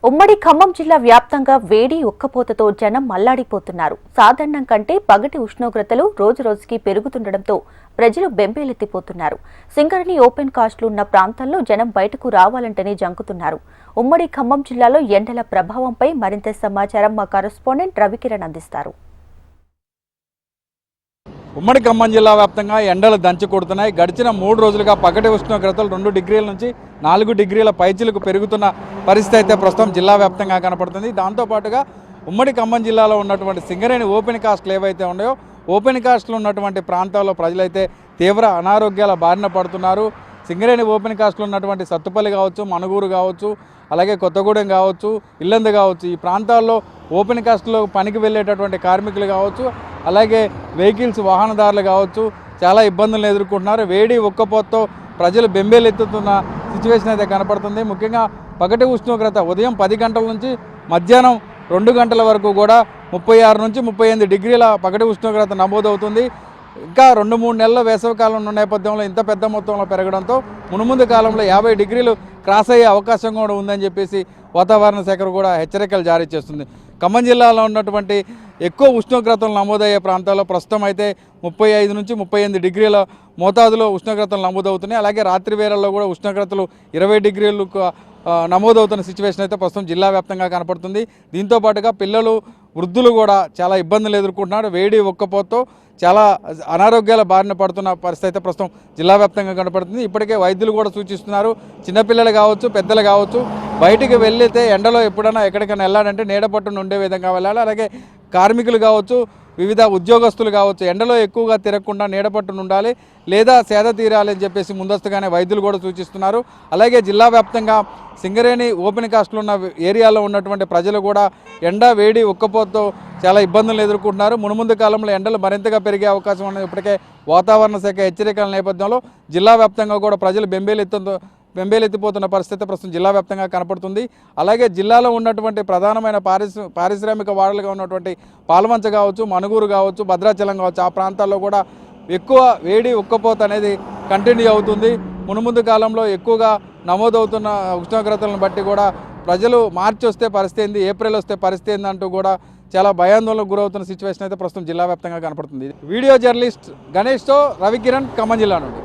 ఉమ్మడి ఖమ్మం జిల్లా వ్యాప్తంగా వేడి ఉక్కపోతతో జనం మల్లాడిపోతున్నారు. సాధారణం కంటే పగటి ఉష్ణోగ్రతలు రోజురోజుకి పెరుగుతుండటంతో ప్రజలు బెంబేలెత్తిపోతున్నారు. సింగరేణి ఓపెన్ కాస్ట్లు ఉన్న ప్రాంతాల్లో జనం బయటకు రావాలంటేనే జంకుతున్నారు. ఉమ్మడి ఖమ్మం జిల్లాలో ఎండల ప్రభావంపై మరింత సమాచారం మా కరెస్పాండెంట్ రవికిరణ్ అందిస్తారు. ఉమ్మడి ఖమ్మం జిల్లా వ్యాప్తంగా ఎండలు దంచి కొడుతున్నాయి. గడిచిన 3 రోజులుగా పగటి ఉష్ణోగ్రతలు 2 డిగ్రీల నుంచి 4 డిగ్రీల పైచిలకు పెరుగుతున్న పరిస్థితి అయితే ప్రస్తుతం జిల్లా వ్యాప్తంగా కనపడుతుంది. దాంతోపాటుగా ఉమ్మడి ఖమ్మం జిల్లాలో ఉన్నటువంటి సింగరేణి ఓపెన్ కాస్ట్లు ఏవైతే ఉన్నాయో ఓపెన్ కాస్ట్లు ఉన్నటువంటి ప్రాంతాల్లో ప్రజలైతే తీవ్ర అనారోగ్యాల బారిన పడుతున్నారు. సింగరేణి ఓపెన్ కాస్ట్లు ఉన్నటువంటి సత్తుపల్లి కావచ్చు, మనుగూరు కావచ్చు, అలాగే కొత్తగూడెం కావచ్చు, ఇల్లందు కావచ్చు, ఈ ప్రాంతాల్లో ఓపెన్ కాస్ట్లో పనికి వెళ్ళేటటువంటి కార్మికులు కావచ్చు, అలాగే వెహికల్స్ వాహనదారులు కావచ్చు చాలా ఇబ్బందులను ఎదుర్కొంటున్నారు. వేడి ఉక్కపోతతో ప్రజలు బెంబేలెత్తుతున్న సిచ్యువేషన్ అయితే కనపడుతుంది. ముఖ్యంగా పగటి ఉష్ణోగ్రత ఉదయం 10 గంటల నుంచి మధ్యాహ్నం 2 గంటల వరకు కూడా 36 నుంచి 38 డిగ్రీల పగటి ఉష్ణోగ్రత నమోదవుతుంది. ఇంకా 2-3 నెలల వేసవికాలం ఉన్న నేపథ్యంలో ఇంత పెద్ద మొత్తంలో పెరగడంతో మునుముందు కాలంలో 50 డిగ్రీలు క్రాస్ అయ్యే అవకాశం కూడా ఉందని చెప్పేసి వాతావరణ శాఖ కూడా హెచ్చరికలు జారీ చేస్తుంది. ఖమ్మం జిల్లాలో ఉన్నటువంటి ఎక్కువ ఉష్ణోగ్రతలు నమోదయ్యే ప్రాంతాల్లో ప్రస్తుతం అయితే 35 నుంచి 38 డిగ్రీల మోతాదులో ఉష్ణోగ్రతలు నమోదవుతున్నాయి. అలాగే రాత్రి వేళల్లో కూడా ఉష్ణోగ్రతలు 20 డిగ్రీలకు నమోదవుతున్న సిచ్యువేషన్ అయితే ప్రస్తుతం జిల్లా వ్యాప్తంగా కనపడుతుంది. దీంతో పాటుగా పిల్లలు, వృద్ధులు కూడా చాలా ఇబ్బందులు ఎదుర్కొంటున్నారు. వేడి ఉక్కపోతతో చాలా అనారోగ్యాల బారిన పడుతున్న పరిస్థితి అయితే ప్రస్తుతం జిల్లా వ్యాప్తంగా కనపడుతుంది. ఇప్పటికే వైద్యులు కూడా సూచిస్తున్నారు, చిన్నపిల్లలు కావచ్చు, పెద్దలు కావచ్చు, బయటికి వెళ్ళితే ఎండలో ఎప్పుడైనా ఎక్కడికైనా వెళ్ళాలంటే నీడపట్టున ఉండే విధంగా వెళ్ళాలి. అలాగే కార్మికులు కావచ్చు, వివిధ ఉద్యోగస్తులు కావచ్చు, ఎండలో ఎక్కువగా తిరగకుండా నీడపట్టున ఉండాలి, లేదా సేద తీరాలి అని చెప్పేసి ముందస్తుగానే వైద్యులు కూడా సూచిస్తున్నారు. అలాగే జిల్లా వ్యాప్తంగా సింగరేణి ఓపెన్ కాస్ట్లు ఉన్న ఏరియాలో ఉన్నటువంటి ప్రజలు కూడా ఎండ, వేడి, ఉక్కపోతతో చాలా ఇబ్బందులు ఎదుర్కొంటున్నారు. మునుముందు కాలంలో ఎండలు మరింతగా పెరిగే అవకాశం ఉన్నది. ఇప్పటికే వాతావరణ శాఖ హెచ్చరికల నేపథ్యంలో జిల్లా వ్యాప్తంగా కూడా ప్రజలు బెంబేలెత్తిపోతున్న పరిస్థితి ప్రస్తుతం జిల్లా వ్యాప్తంగా కనపడుతుంది. అలాగే జిల్లాలో ఉన్నటువంటి ప్రధానమైన పారిశ్రామిక వాడలుగా ఉన్నటువంటి పాల్వంచ కావచ్చు, మనుగూరు కావచ్చు, భద్రాచలం కావచ్చు, ఆ ప్రాంతాల్లో కూడా ఎక్కువ వేడి ఉక్కపోత అనేది కంటిన్యూ అవుతుంది. మునుముందు కాలంలో ఎక్కువగా నమోదవుతున్న ఉష్ణోగ్రతలను బట్టి కూడా ప్రజలు మార్చి వస్తే పరిస్థితి ఏంది, ఏప్రిల్ వస్తే పరిస్థితి ఏంది అంటూ కూడా చాలా భయాందోళనకు గురవుతున్న సిచ్యువేషన్ అయితే ప్రస్తుతం జిల్లా వ్యాప్తంగా కనపడుతుంది. వీడియో జర్నలిస్ట్ గణేష్తో రవికిరణ్, ఖమ్మం జిల్లా నుండి.